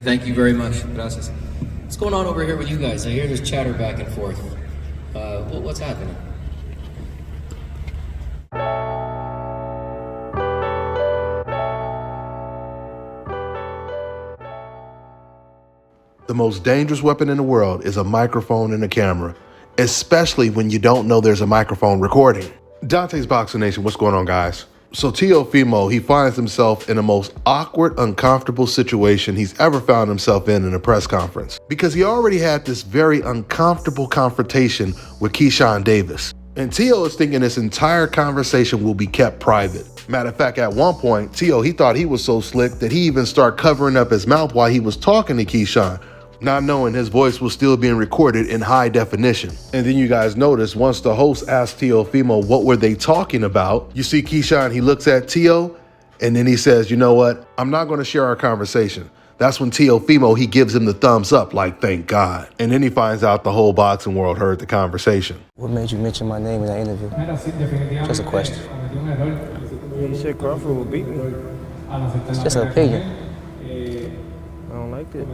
Thank you very much. Gracias. What's going on over here with you guys? I hear there's chatter back and forth. What's happening? The most dangerous weapon in the world is a microphone and a camera, especially when you don't know there's a microphone recording. Dante's Boxing Nation, what's going on, guys? So Teofimo, he finds himself in the most awkward, uncomfortable situation he's ever found himself in a press conference, because he already had this very uncomfortable confrontation with Keyshawn Davis. And Teo is thinking this entire conversation will be kept private. Matter of fact, at one point, Teo, he thought he was so slick that he even started covering up his mouth while he was talking to Keyshawn, not knowing his voice was still being recorded in high definition. And then you guys notice, once the host asked Teofimo what were they talking about, you see Keyshawn, he looks at Teo, and then he says, you know what, I'm not going to share our conversation. That's when Teofimo, he gives him the thumbs up, like, thank God. And then he finds out the whole boxing world heard the conversation. What made you mention my name in that interview? Just a question. You said Crawford will beat me. It's just an opinion. I don't like it.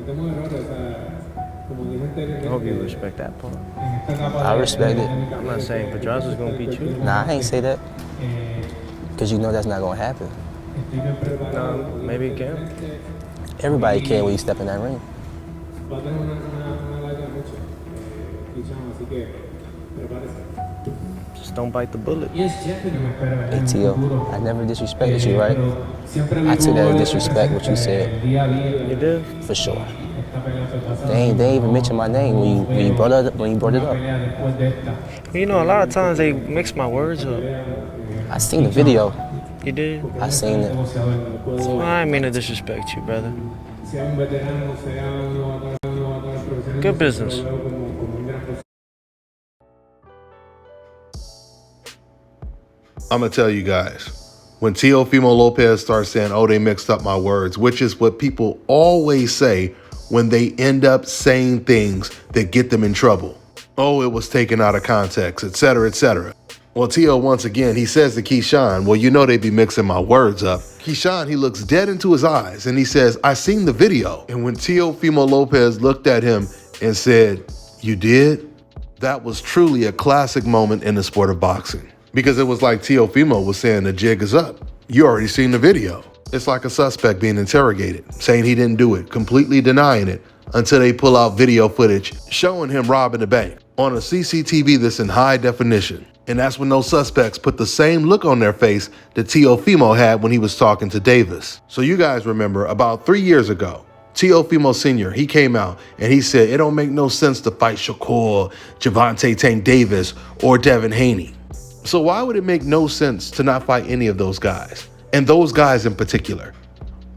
I hope you respect that part. I respect it. I'm not saying Pedraza's gonna beat you. Nah, I ain't say that. Because you know that's not going to happen. No, maybe it can. Everybody can when you step in that ring. Just don't bite the bullet. Hey, Teo, I never disrespected you, right? I took that as disrespect, what you said. You did? For sure. They ain't even mention my name when you brought it up. You know, a lot of times they mix my words up. I seen the video. You did? I seen it. Well, I didn't mean to disrespect you, brother. Good business. I'm gonna tell you guys, when Teofimo Lopez starts saying, oh, they mixed up my words, which is what people always say when they end up saying things that get them in trouble. Oh, it was taken out of context, etc., etc. Well, Teo, once again, he says to Keyshawn, well, you know they be mixing my words up. Keyshawn, he looks dead into his eyes and he says, I seen the video. And when Teofimo Lopez looked at him and said, you did? That was truly a classic moment in the sport of boxing. Because it was like Teofimo was saying the jig is up. You already seen the video. It's like a suspect being interrogated, saying he didn't do it, completely denying it, until they pull out video footage showing him robbing the bank on a CCTV that's in high definition. And that's when those suspects put the same look on their face that Teofimo had when he was talking to Davis. So you guys remember, about 3 years ago, Teofimo Sr., he came out and he said, it don't make no sense to fight Shakur, Gervonta Tank Davis, or Devin Haney. So why would it make no sense to not fight any of those guys? And those guys in particular.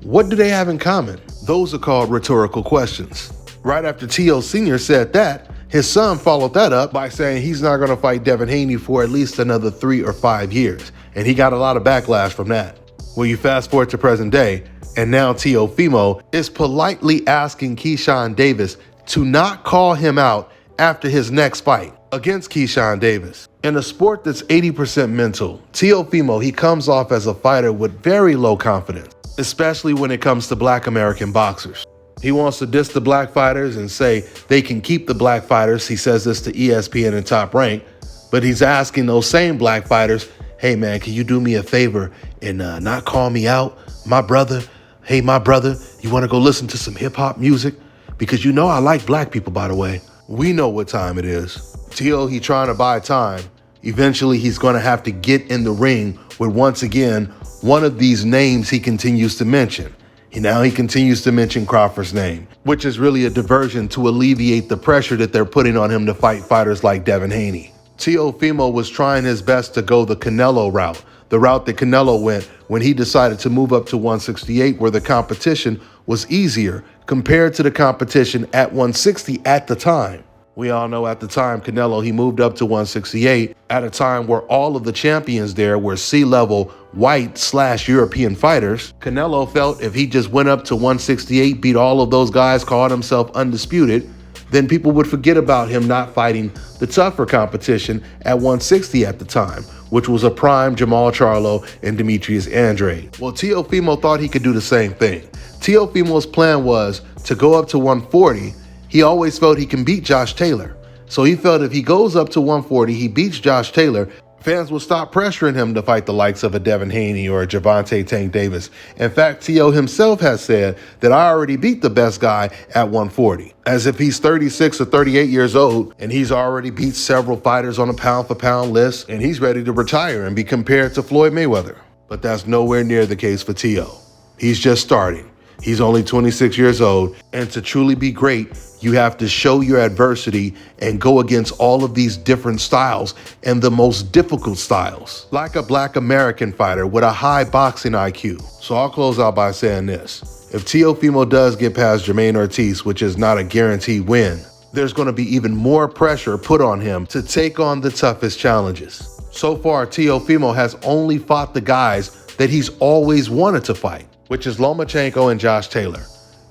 What do they have in common? Those are called rhetorical questions. Right after Teo Sr. said that, his son followed that up by saying he's not going to fight Devin Haney for at least another 3 or 5 years. And he got a lot of backlash from that. Well, you fast forward to present day, and now Teofimo is politely asking Keyshawn Davis to not call him out after his next fight against Keyshawn Davis. In a sport that's 80% mental, Teofimo, he comes off as a fighter with very low confidence, especially when it comes to Black American boxers. He wants to diss the black fighters and say they can keep the black fighters. He says this to ESPN and Top Rank, but he's asking those same black fighters, hey man, can you do me a favor and not call me out? My brother, hey, my brother, you want to go listen to some hip hop music? Because you know I like black people, by the way. We know what time it is. Teo, he trying to buy time. Eventually, he's going to have to get in the ring with, once again, one of these names he continues to mention. Now he continues to mention Crawford's name, which is really a diversion to alleviate the pressure that they're putting on him to fight fighters like Devin Haney. Teofimo was trying his best to go the Canelo route, the route that Canelo went when he decided to move up to 168, where the competition was easier compared to the competition at 160 at the time. We all know at the time, Canelo, he moved up to 168 at a time where all of the champions there were C-level white/European fighters. Canelo felt if he just went up to 168, beat all of those guys, called himself undisputed, then people would forget about him not fighting the tougher competition at 160 at the time, which was a prime Jamal Charlo and Demetrius Andrade. Well, Teofimo thought he could do the same thing. Teofimo's plan was to go up to 140. He always felt he can beat Josh Taylor. So he felt if he goes up to 140, he beats Josh Taylor, fans will stop pressuring him to fight the likes of a Devin Haney or a Gervonta Tank Davis. In fact, Teo himself has said that I already beat the best guy at 140. As if he's 36 or 38 years old and he's already beat several fighters on a pound-for-pound list and he's ready to retire and be compared to Floyd Mayweather. But that's nowhere near the case for Teo. He's just starting. He's only 26 years old, and to truly be great, you have to show your adversity and go against all of these different styles and the most difficult styles, like a Black American fighter with a high boxing IQ. So I'll close out by saying this. If Teofimo does get past Jermaine Ortiz, which is not a guaranteed win, there's going to be even more pressure put on him to take on the toughest challenges. So far, Teofimo has only fought the guys that he's always wanted to fight, which is Lomachenko and Josh Taylor.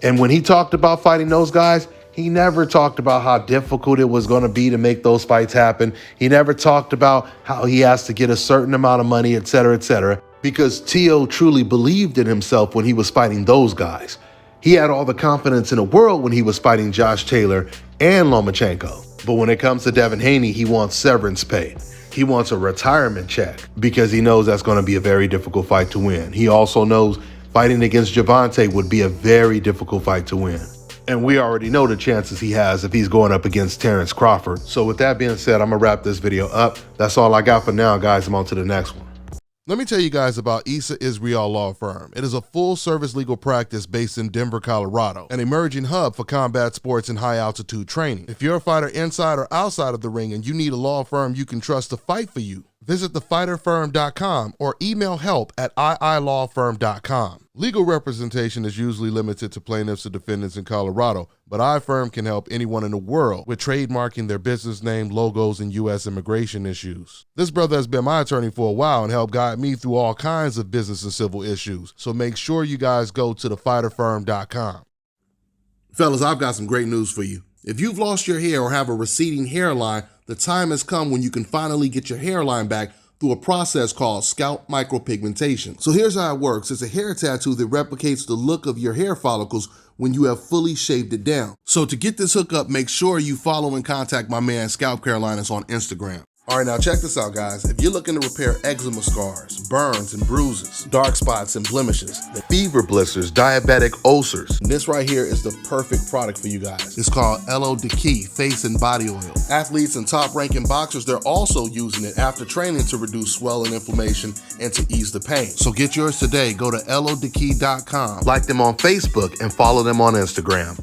And when he talked about fighting those guys, he never talked about how difficult it was going to be to make those fights happen. He never talked about how he has to get a certain amount of money, etc., because Teo truly believed in himself when he was fighting those guys. He had all the confidence in the world when he was fighting Josh Taylor and Lomachenko. But when it comes to Devin Haney, he wants severance pay. He wants a retirement check because he knows that's going to be a very difficult fight to win. He also knows fighting against Gervonta would be a very difficult fight to win. And we already know the chances he has if he's going up against Terrence Crawford. So with that being said, I'm going to wrap this video up. That's all I got for now, guys. I'm on to the next one. Let me tell you guys about Issa Israel Law Firm. It is a full-service legal practice based in Denver, Colorado, an emerging hub for combat sports and high-altitude training. If you're a fighter inside or outside of the ring and you need a law firm you can trust to fight for you, visit thefighterfirm.com or email help@iilawfirm.com. Legal representation is usually limited to plaintiffs or defendants in Colorado, but iFirm can help anyone in the world with trademarking their business name, logos, and U.S. immigration issues. This brother has been my attorney for a while and helped guide me through all kinds of business and civil issues, so make sure you guys go to thefighterfirm.com. Fellas, I've got some great news for you. If you've lost your hair or have a receding hairline, the time has come when you can finally get your hairline back through a process called scalp micropigmentation. So here's how it works. It's a hair tattoo that replicates the look of your hair follicles when you have fully shaved it down. So to get this hookup, make sure you follow and contact my man Scalp Carolinas on Instagram. All right, now check this out, guys. If you're looking to repair eczema scars, burns and bruises, dark spots and blemishes, the fever blisters, diabetic ulcers, this right here is the perfect product for you guys. It's called Elo Diki Face and Body Oil. Athletes and top-ranking boxers, they're also using it after training to reduce swelling, inflammation, and to ease the pain. So get yours today. Go to elodiki.com, like them on Facebook, and follow them on Instagram.